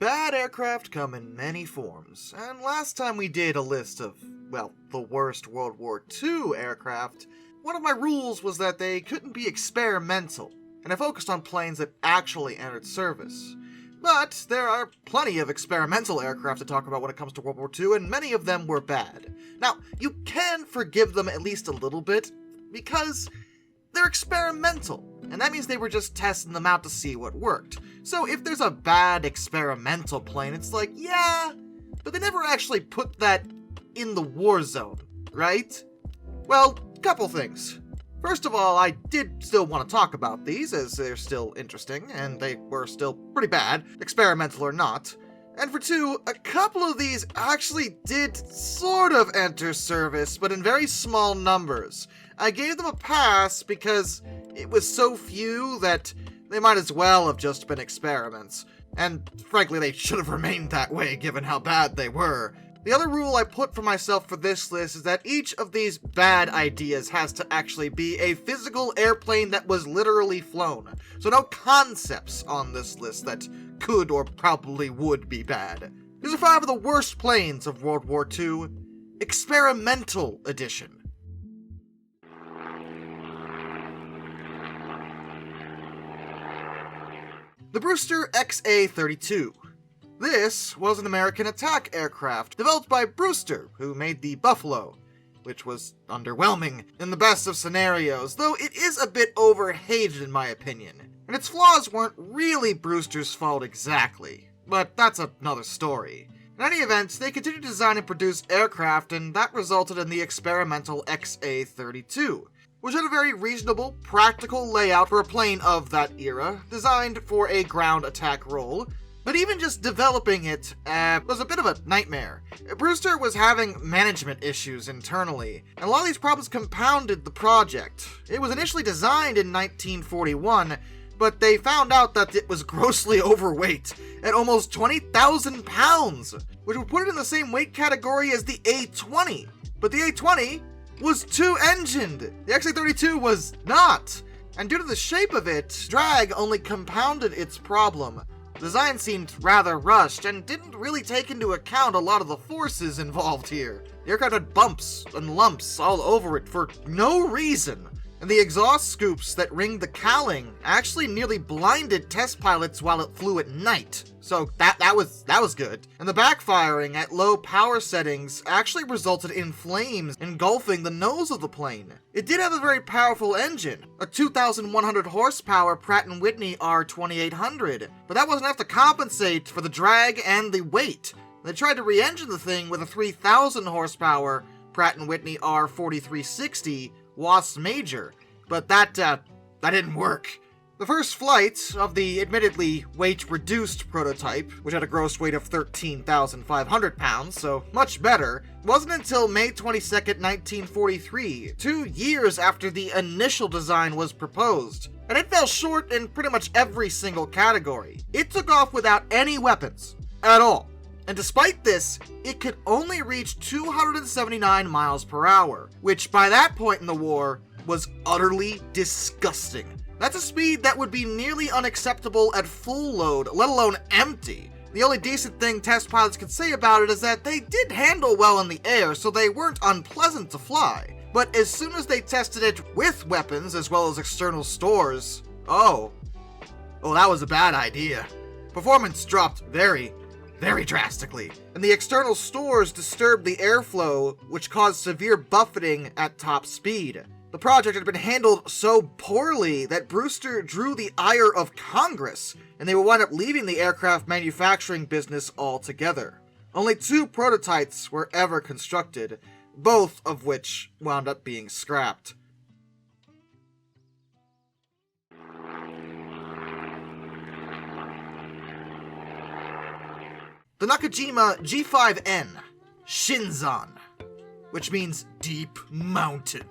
Bad aircraft come in many forms, and last time we did a list of, well, the worst World War II aircraft, one of my rules was that they couldn't be experimental, and I focused on planes that actually entered service. But there are plenty of experimental aircraft to talk about when it comes to World War II, and many of them were bad. Now, you can forgive them at least a little bit, because they're experimental, and that means they were just testing them out to see what worked. So if there's a bad experimental plane, it's like, yeah, but they never actually put that in the war zone, right? Well, couple things. First of all, I did still want to talk about these, as they're still interesting, and they were still pretty bad, experimental or not. And for two, a couple of these actually did sort of enter service, but in very small numbers. I gave them a pass because it was so few that they might as well have just been experiments. And frankly, they should have remained that way given how bad they were. The other rule I put for myself for this list is that each of these bad ideas has to actually be a physical airplane that was literally flown. So no concepts on this list that could or probably would be bad. These are 5 of the worst planes of World War II. Experimental Edition. The Brewster XA-32. This was an American attack aircraft developed by Brewster, who made the Buffalo, which was underwhelming in the best of scenarios, though it is a bit overhated in my opinion, and its flaws weren't really Brewster's fault exactly, but that's another story. In any event, they continued to design and produce aircraft, and that resulted in the experimental XA-32, which had a very reasonable, practical layout for a plane of that era, designed for a ground attack role. But even just developing it was a bit of a nightmare. Brewster was having management issues internally, and a lot of these problems compounded the project. It was initially designed in 1941, but they found out that it was grossly overweight, at almost 20,000 pounds, which would put it in the same weight category as the A-20. But the A-20 was two-engined. The XA-32 was not. And due to the shape of it, drag only compounded its problem. The design seemed rather rushed and didn't really take into account a lot of the forces involved here. The aircraft had bumps and lumps all over it for no reason, and the exhaust scoops that ringed the cowling actually nearly blinded test pilots while it flew at night. So that was good. And the backfiring at low power settings actually resulted in flames engulfing the nose of the plane. It did have a very powerful engine, a 2,100 horsepower Pratt & Whitney R2800, but that wasn't enough to compensate for the drag and the weight. They tried to re-engine the thing with a 3,000 horsepower Pratt & Whitney R4360 Wasp Major, but that didn't work. The first flight of the admittedly weight-reduced prototype, which had a gross weight of 13,500 pounds, so much better, wasn't until May 22nd, 1943, 2 years after the initial design was proposed, and it fell short in pretty much every single category. It took off without any weapons, at all. And despite this, it could only reach 279 miles per hour, which by that point in the war was utterly disgusting. That's a speed that would be nearly unacceptable at full load, let alone empty. The only decent thing test pilots could say about it is that they did handle well in the air, so they weren't unpleasant to fly. But as soon as they tested it with weapons as well as external stores, oh, that was a bad idea. Performance dropped very drastically, and the external stores disturbed the airflow, which caused severe buffeting at top speed. The project had been handled so poorly that Brewster drew the ire of Congress, and they would wind up leaving the aircraft manufacturing business altogether. Only 2 prototypes were ever constructed, both of which wound up being scrapped. The Nakajima G5N Shinzan, which means Deep Mountain.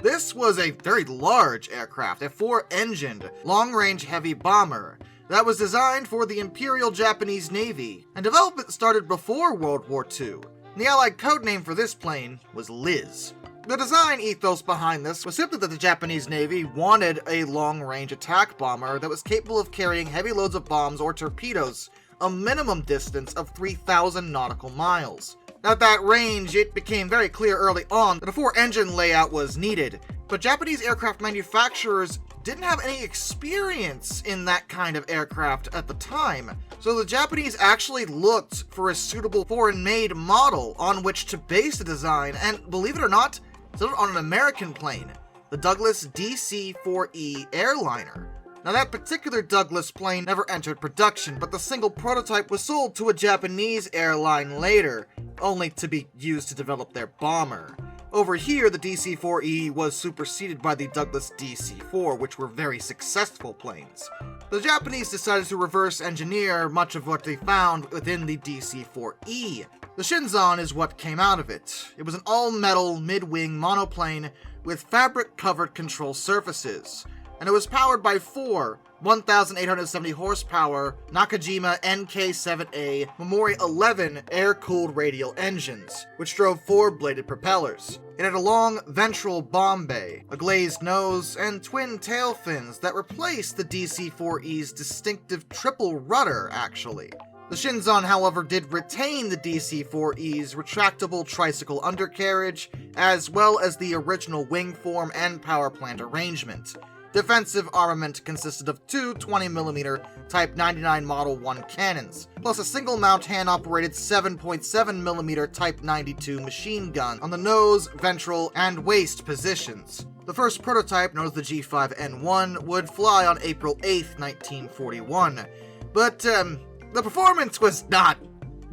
This was a very large aircraft, a 4-engined, long-range heavy bomber that was designed for the Imperial Japanese Navy, and development started before World War II. The Allied codename for this plane was Liz. The design ethos behind this was simply that the Japanese Navy wanted a long-range attack bomber that was capable of carrying heavy loads of bombs or torpedoes a minimum distance of 3,000 nautical miles. Now, at that range, it became very clear early on that a 4-engine layout was needed, but Japanese aircraft manufacturers didn't have any experience in that kind of aircraft at the time, so the Japanese actually looked for a suitable foreign-made model on which to base the design, and believe it or not, settled on an American plane, the Douglas DC-4E airliner. Now, that particular Douglas plane never entered production, but the single prototype was sold to a Japanese airline later, only to be used to develop their bomber. Over here, the DC-4E was superseded by the Douglas DC-4, which were very successful planes. The Japanese decided to reverse engineer much of what they found within the DC-4E. The Shinzan is what came out of it. It was an all-metal, mid-wing monoplane with fabric-covered control surfaces, and it was powered by 4 1,870 horsepower Nakajima NK7A Memori 11 air-cooled radial engines, which drove 4-bladed propellers. It had a long ventral bomb bay, a glazed nose, and twin tail fins that replaced the DC-4E's distinctive triple rudder, actually. The Shinzan, however, did retain the DC-4E's retractable tricycle undercarriage, as well as the original wing form and power plant arrangement. Defensive armament consisted of 2 20mm Type 99 Model 1 cannons, plus a single-mount hand-operated 7.7mm Type 92 machine gun on the nose, ventral, and waist positions. The first prototype, known as the G5N1, would fly on April 8, 1941, but the performance was not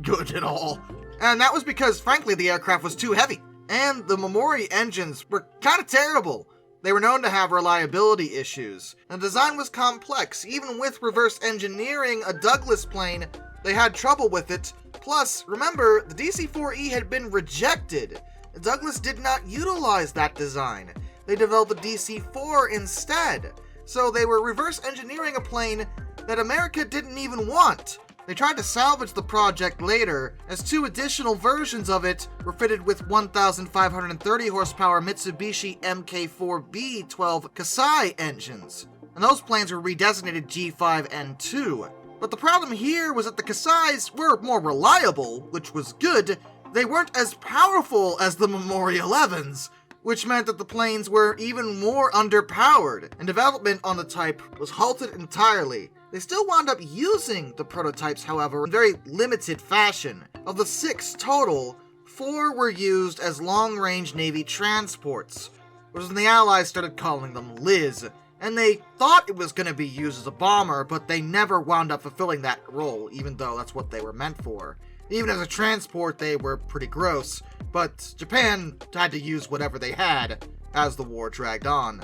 good at all. And that was because, frankly, the aircraft was too heavy, and the Memori engines were kind of terrible. They were known to have reliability issues, and the design was complex. Even with reverse engineering a Douglas plane, they had trouble with it. Plus, remember, the DC-4E had been rejected. Douglas did not utilize that design. They developed the DC-4 instead. So they were reverse engineering a plane that America didn't even want. They tried to salvage the project later, as 2 additional versions of it were fitted with 1,530 horsepower Mitsubishi Mk4B12 Kasai engines, and those planes were redesignated G5N2. But the problem here was that the Kasais were more reliable, which was good. They weren't as powerful as the Memori 11s, which meant that the planes were even more underpowered, and development on the type was halted entirely. They still wound up using the prototypes, however, in very limited fashion. Of the 6 total, 4 were used as long-range Navy transports, which is when the Allies started calling them Liz, and they thought it was going to be used as a bomber, but they never wound up fulfilling that role, even though that's what they were meant for. Even as a transport, they were pretty gross, but Japan had to use whatever they had as the war dragged on.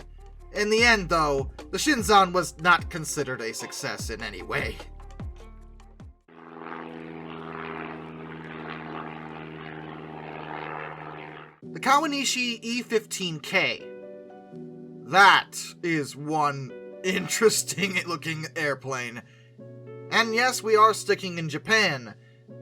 In the end, though, the Shinzan was not considered a success in any way. The Kawanishi E-15K. That is one interesting-looking airplane. And yes, we are sticking in Japan.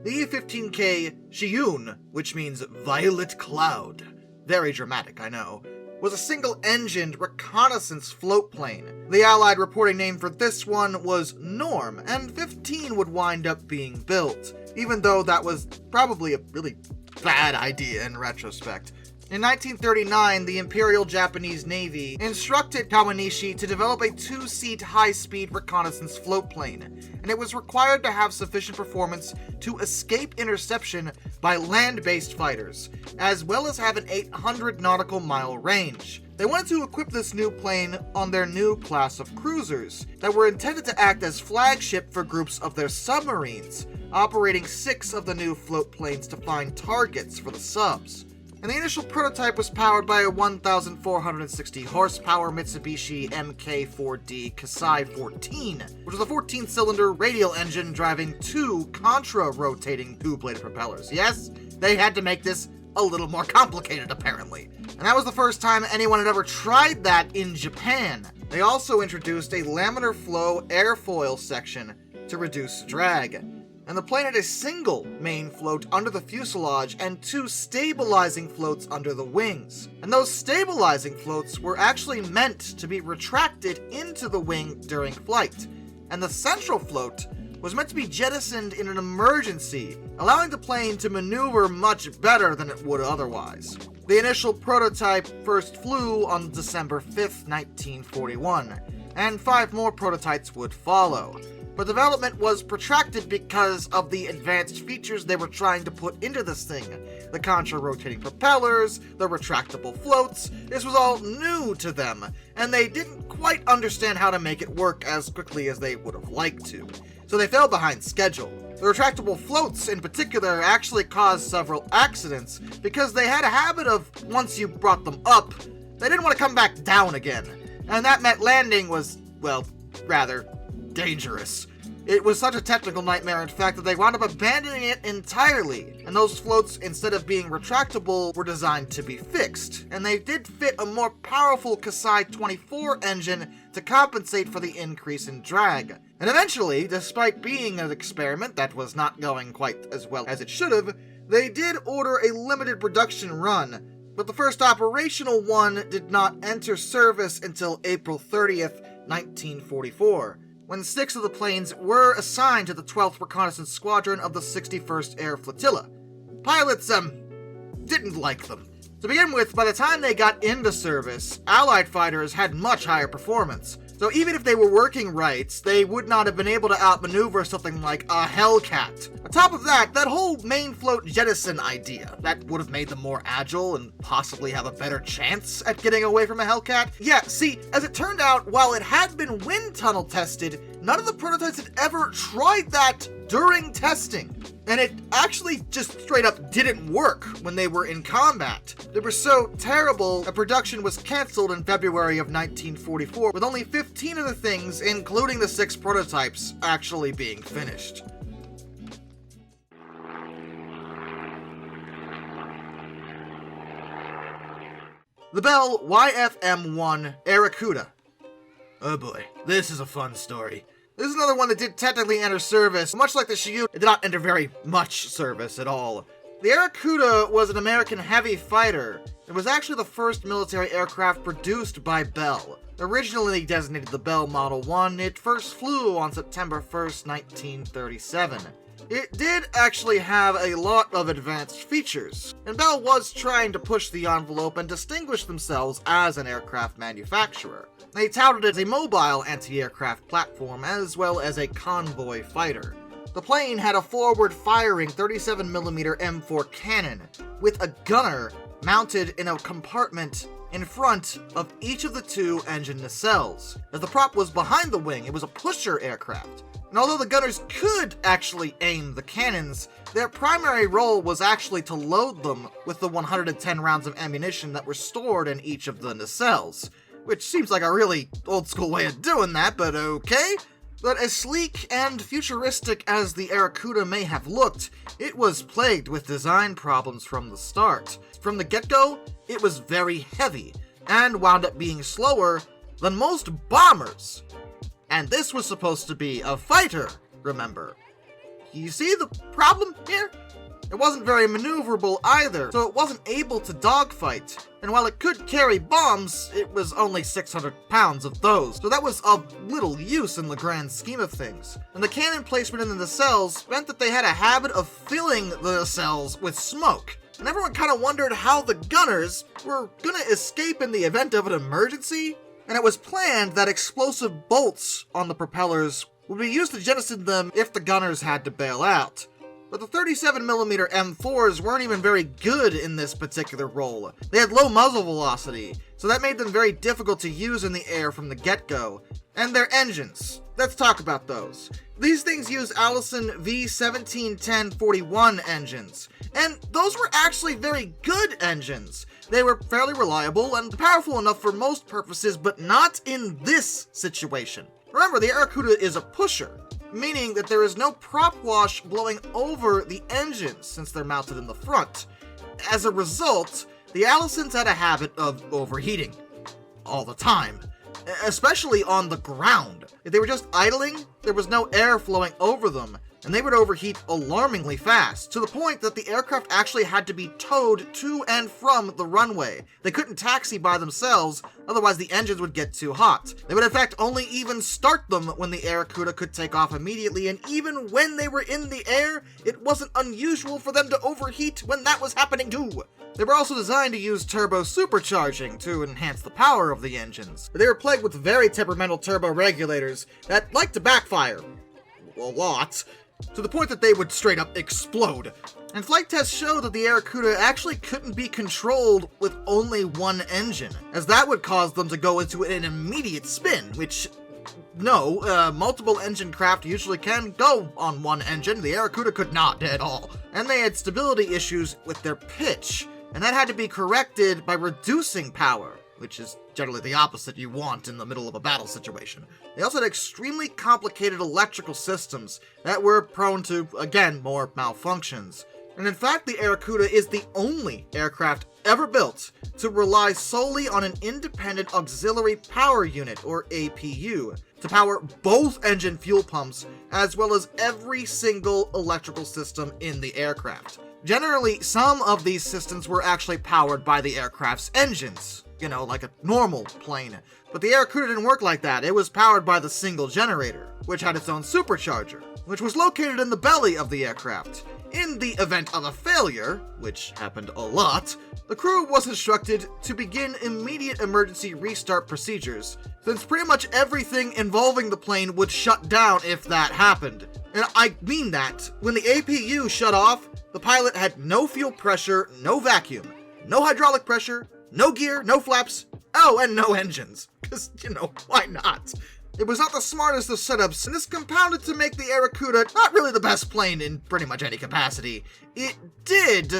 The E-15K Shiun, which means Violet Cloud. Very dramatic, I know. Was a single-engined reconnaissance float plane. The Allied reporting name for this one was Norm, and 15 would wind up being built, even though that was probably a really bad idea in retrospect. In 1939, the Imperial Japanese Navy instructed Kawanishi to develop a 2-seat high-speed reconnaissance float plane, and it was required to have sufficient performance to escape interception by land-based fighters, as well as have an 800 nautical mile range. They wanted to equip this new plane on their new class of cruisers that were intended to act as flagship for groups of their submarines, operating 6 of the new float planes to find targets for the subs. And the initial prototype was powered by a 1,460 horsepower Mitsubishi Mk4D Kasai 14, which was a 14-cylinder radial engine driving 2 contra-rotating 2-bladed propellers. Yes, they had to make this a little more complicated, apparently. And that was the first time anyone had ever tried that in Japan. They also introduced a laminar flow airfoil section to reduce drag. And the plane had a single main float under the fuselage and 2 stabilizing floats under the wings. And those stabilizing floats were actually meant to be retracted into the wing during flight. And the central float was meant to be jettisoned in an emergency, allowing the plane to maneuver much better than it would otherwise. The initial prototype first flew on December 5th, 1941, and 5 more prototypes would follow. But development was protracted because of the advanced features they were trying to put into this thing. The contra-rotating propellers, the retractable floats, this was all new to them, and they didn't quite understand how to make it work as quickly as they would have liked to. So they fell behind schedule. The retractable floats in particular actually caused several accidents because they had a habit of, once you brought them up, they didn't want to come back down again. And that meant landing was, well, rather dangerous. It was such a technical nightmare, in fact, that they wound up abandoning it entirely, and those floats, instead of being retractable, were designed to be fixed, and they did fit a more powerful Kasai 24 engine to compensate for the increase in drag. And eventually, despite being an experiment that was not going quite as well as it should have, they did order a limited production run, but the first operational one did not enter service until April 30th, 1944. When 6 of the planes were assigned to the 12th Reconnaissance Squadron of the 61st Air Flotilla. Pilots, didn't like them. To begin with, by the time they got into service, Allied fighters had much higher performance. So even if they were working right, they would not have been able to outmaneuver something like a Hellcat. On top of that, that whole main float jettison idea, that would have made them more agile and possibly have a better chance at getting away from a Hellcat. Yeah, see, as it turned out, while it had been wind tunnel tested, none of the prototypes had ever tried that during testing. And it actually just straight up didn't work when they were in combat. They were so terrible that production was cancelled in February of 1944, with only 15 of the things, including the 6 prototypes, actually being finished. The Bell YFM-1 Airacuda. Oh boy, this is a fun story. This is another one that did technically enter service. Much like the Shiun, it did not enter very much service at all. The Airacuda was an American heavy fighter. It was actually the first military aircraft produced by Bell. Originally designated the Bell Model 1, it first flew on September 1st, 1937. It did actually have a lot of advanced features, and Bell was trying to push the envelope and distinguish themselves as an aircraft manufacturer. They touted it as a mobile anti-aircraft platform as well as a convoy fighter. The plane had a forward-firing 37mm M4 cannon with a gunner mounted in a compartment in front of each of the 2 engine nacelles. As the prop was behind the wing, it was a pusher aircraft. And although the gunners could actually aim the cannons, their primary role was actually to load them with the 110 rounds of ammunition that were stored in each of the nacelles. Which seems like a really old-school way of doing that, but okay. But as sleek and futuristic as the Airacuda may have looked, it was plagued with design problems from the start. From the get-go, it was very heavy, and wound up being slower than most bombers. And this was supposed to be a fighter, remember. You see the problem here? It wasn't very maneuverable either, so it wasn't able to dogfight. And while it could carry bombs, it was only 600 pounds of those, so that was of little use in the grand scheme of things. And the cannon placement in the nacelles meant that they had a habit of filling the nacelles with smoke. And everyone kind of wondered how the gunners were gonna escape in the event of an emergency. And it was planned that explosive bolts on the propellers would be used to jettison them if the gunners had to bail out. But the 37mm M4s weren't even very good in this particular role. They had low muzzle velocity, so that made them very difficult to use in the air from the get-go. And their engines. Let's talk about those. These things use Allison V171041 engines, and those were actually very good engines. They were fairly reliable and powerful enough for most purposes, but not in this situation. Remember, the Airacuda is a pusher, meaning that there is no prop wash blowing over the engines since they're mounted in the front. As a result, the Allisons had a habit of overheating all the time, especially on the ground. If they were just idling, there was no air flowing over them, and they would overheat alarmingly fast, to the point that the aircraft actually had to be towed to and from the runway. They couldn't taxi by themselves, otherwise the engines would get too hot. They would in fact only even start them when the Airacuda could take off immediately, and even when they were in the air, it wasn't unusual for them to overheat when that was happening too. They were also designed to use turbo supercharging to enhance the power of the engines, but they were plagued with very temperamental turbo regulators that liked to backfire a lot, to the point that they would straight up explode. And flight tests showed that the Airacuda actually couldn't be controlled with only one engine, as that would cause them to go into an immediate spin, which, no, multiple engine craft usually can go on one engine. The Airacuda could not at all. And they had stability issues with their pitch, and that had to be corrected by reducing power, which is generally the opposite you want in the middle of a battle situation. They also had extremely complicated electrical systems that were prone to, again, more malfunctions. And in fact, the Airacuda is the only aircraft ever built to rely solely on an independent auxiliary power unit, or APU, to power both engine fuel pumps, as well as every single electrical system in the aircraft. Generally, some of these systems were actually powered by the aircraft's engines, like a normal plane. But the Airacuda didn't work like that. It was powered by the single generator, which had its own supercharger, which was located in the belly of the aircraft. In the event of a failure, which happened a lot, the crew was instructed to begin immediate emergency restart procedures, since pretty much everything involving the plane would shut down if that happened. And I mean that. When the APU shut off, the pilot had no fuel pressure, no vacuum, no hydraulic pressure, no gear, no flaps, and no engines. Because, why not? It was not the smartest of setups, and this compounded to make the Airacuda not really the best plane in pretty much any capacity. It did,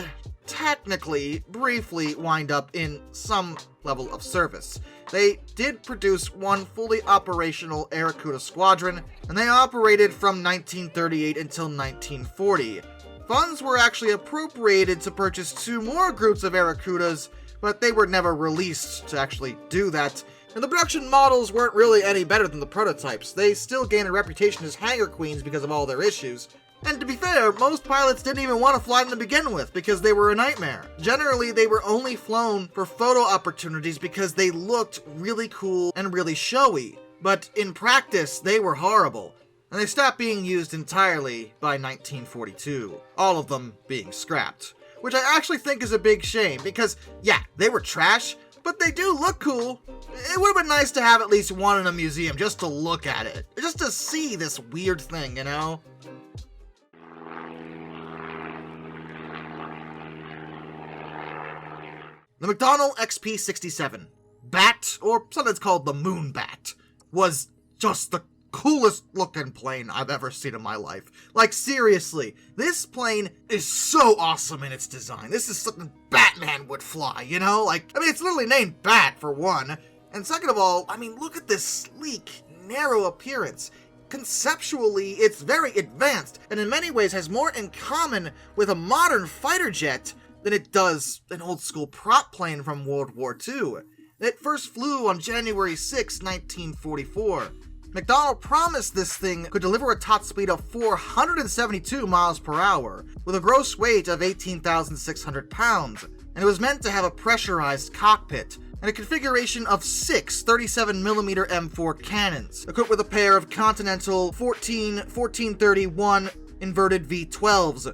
technically, briefly wind up in some level of service. They did produce one fully operational Airacuda squadron, and they operated from 1938 until 1940. Funds were actually appropriated to purchase 2 more groups of Airacudas, but they were never released to actually do that. And the production models weren't really any better than the prototypes. They still gained a reputation as hangar queens because of all their issues. And to be fair, most pilots didn't even want to fly them to begin with because they were a nightmare. Generally, they were only flown for photo opportunities because they looked really cool and really showy. But in practice, they were horrible. And they stopped being used entirely by 1942, all of them being scrapped. Which I actually think is a big shame because, yeah, they were trash, but they do look cool. It would have been nice to have at least one in a museum just to look at it. Just to see this weird thing, The McDonnell XP-67, Bat, or sometimes called the Moonbat, was just the coolest looking plane I've ever seen in my life. Like, seriously, this plane is so awesome in its design. This is something Batman would fly, it's literally named Bat, for one. And second of all, look at this sleek, narrow appearance. Conceptually, it's very advanced, and in many ways has more in common with a modern fighter jet than it does an old-school prop plane from World War II. It first flew on January 6, 1944. McDonnell promised this thing could deliver a top speed of 472 miles per hour, with a gross weight of 18,600 pounds, and it was meant to have a pressurized cockpit, and a configuration of 6 37mm M4 cannons, equipped with a pair of Continental 1431 inverted V12s.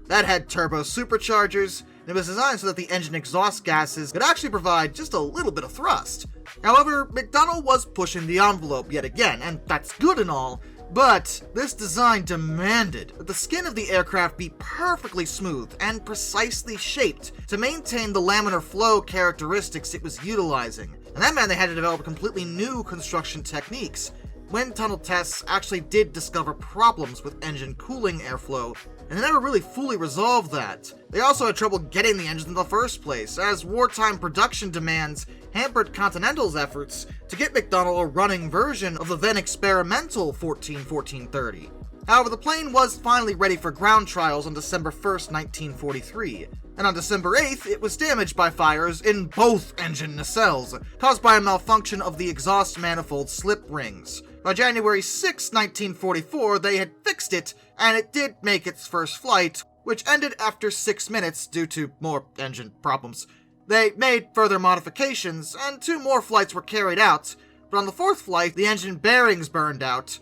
That had turbo superchargers, and it was designed so that the engine exhaust gases could actually provide just a little bit of thrust. However, McDonnell was pushing the envelope yet again, and that's good and all, but this design demanded that the skin of the aircraft be perfectly smooth and precisely shaped to maintain the laminar flow characteristics it was utilizing. And that meant they had to develop completely new construction techniques. Wind tunnel tests actually did discover problems with engine cooling airflow, and they never really fully resolved that. They also had trouble getting the engine in the first place, as wartime production demands hampered Continental's efforts to get McDonnell a running version of the then experimental 1430. However, the plane was finally ready for ground trials on December 1st, 1943, and on December 8th, it was damaged by fires in both engine nacelles, caused by a malfunction of the exhaust manifold slip rings. By January 6, 1944, they had fixed it, and it did make its first flight, which ended after 6 minutes due to more engine problems. They made further modifications, and 2 more flights were carried out, but on the 4th flight, the engine bearings burned out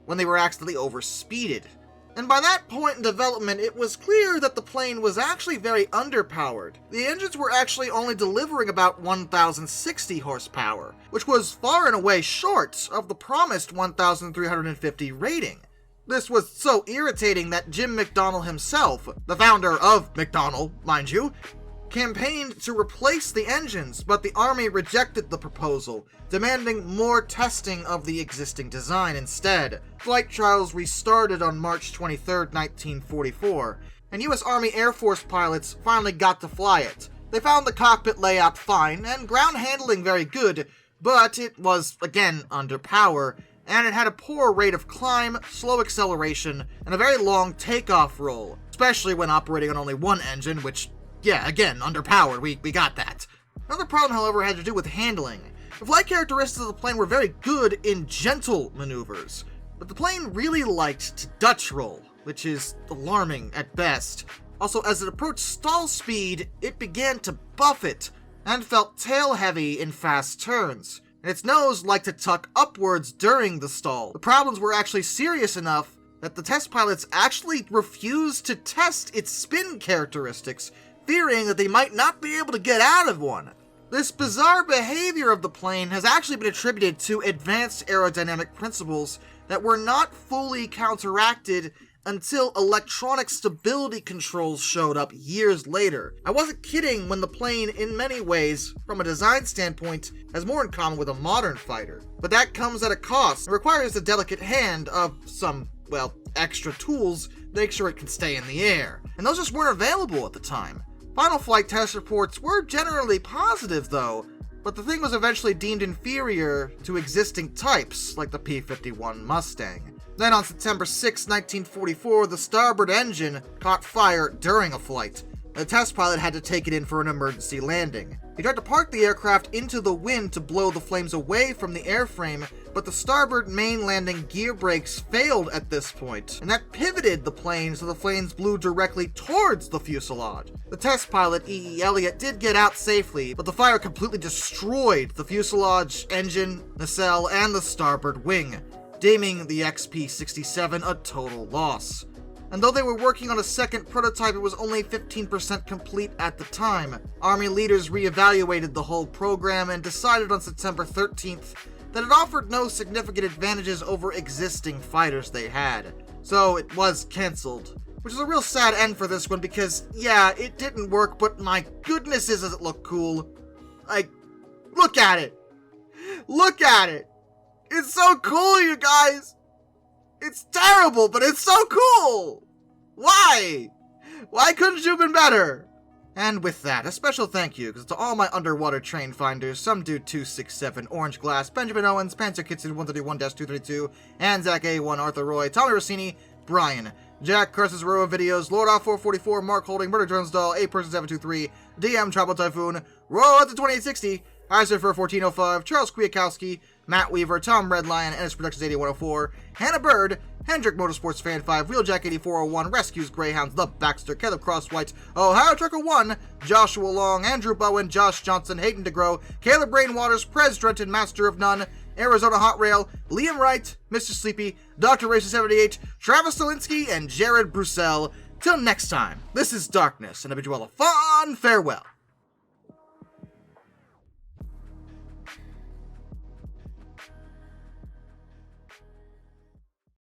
when they were accidentally overspeeded. And by that point in development, it was clear that the plane was actually very underpowered. The engines were actually only delivering about 1,060 horsepower, which was far and away short of the promised 1,350 rating. This was so irritating that Jim McDonnell himself, the founder of McDonnell, mind you, campaigned to replace the engines, but the Army rejected the proposal, demanding more testing of the existing design instead. Flight trials restarted on March 23, 1944, and U.S. Army Air Force pilots finally got to fly it. They found the cockpit layout fine, and ground handling very good, but it was, again, under power, and it had a poor rate of climb, slow acceleration, and a very long takeoff roll, especially when operating on only one engine, which, yeah, again, underpowered, we got that. Another problem, however, had to do with handling. The flight characteristics of the plane were very good in gentle maneuvers, but the plane really liked to Dutch roll, which is alarming at best. Also, as it approached stall speed, it began to buffet, and felt tail-heavy in fast turns, and its nose liked to tuck upwards during the stall. The problems were actually serious enough that the test pilots actually refused to test its spin characteristics, fearing that they might not be able to get out of one. This bizarre behavior of the plane has actually been attributed to advanced aerodynamic principles that were not fully counteracted until electronic stability controls showed up years later. I wasn't kidding when the plane, in many ways, from a design standpoint, has more in common with a modern fighter. But that comes at a cost. It requires a delicate hand of some, well, extra tools to make sure it can stay in the air. And those just weren't available at the time. Final flight test reports were generally positive, though, but the thing was eventually deemed inferior to existing types, like the P-51 Mustang. Then on September 6, 1944, the starboard engine caught fire during a flight. The test pilot had to take it in for an emergency landing. He tried to park the aircraft into the wind to blow the flames away from the airframe, but the starboard main landing gear brakes failed at this point, and that pivoted the plane so the flames blew directly towards the fuselage. The test pilot, E.E. Elliott, did get out safely, but the fire completely destroyed the fuselage, engine, nacelle, and the starboard wing, deeming the XP-67 a total loss. And though they were working on a second prototype, it was only 15% complete at the time. Army leaders reevaluated the whole program and decided on September 13th that it offered no significant advantages over existing fighters they had. So it was cancelled, which is a real sad end for this one because, yeah, it didn't work, but my goodness does it look cool. Like, look at it! Look at it! It's so cool, you guys! It's terrible, but it's so cool! Why? Why couldn't you have been better? And with that, a special thank you to all my underwater train finders, Some Dude 267, Orange Glass, Benjamin Owens, Panzer Kitson 131-232, and Zach A1, Arthur Roy, Tommy Rossini, Brian, Jack Curses Row of Videos, Lord Off 444, Mark Holding, Murder Jones Doll, A Person 723, DM Trouble Typhoon, Roll at the 2860, Isurfer 1405, Charles Kwiatkowski, Matt Weaver, Tom Redlion, Ennis Productions 8104, Hannah Bird, Hendrick Motorsports Fan 5, Wheeljack 8401, Rescues Greyhounds, The Baxter, Caleb Crosswhite, Ohio Trucker 1, Joshua Long, Andrew Bowen, Josh Johnson, Hayden DeGrow, Caleb Rainwaters, Prez Drenton, Master of None, Arizona Hot Rail, Liam Wright, Mr. Sleepy, Dr. Racist 78, Travis Stalinsky, and Jared Brussel. Till next time, this is Darkness, and I bid you all a fond farewell.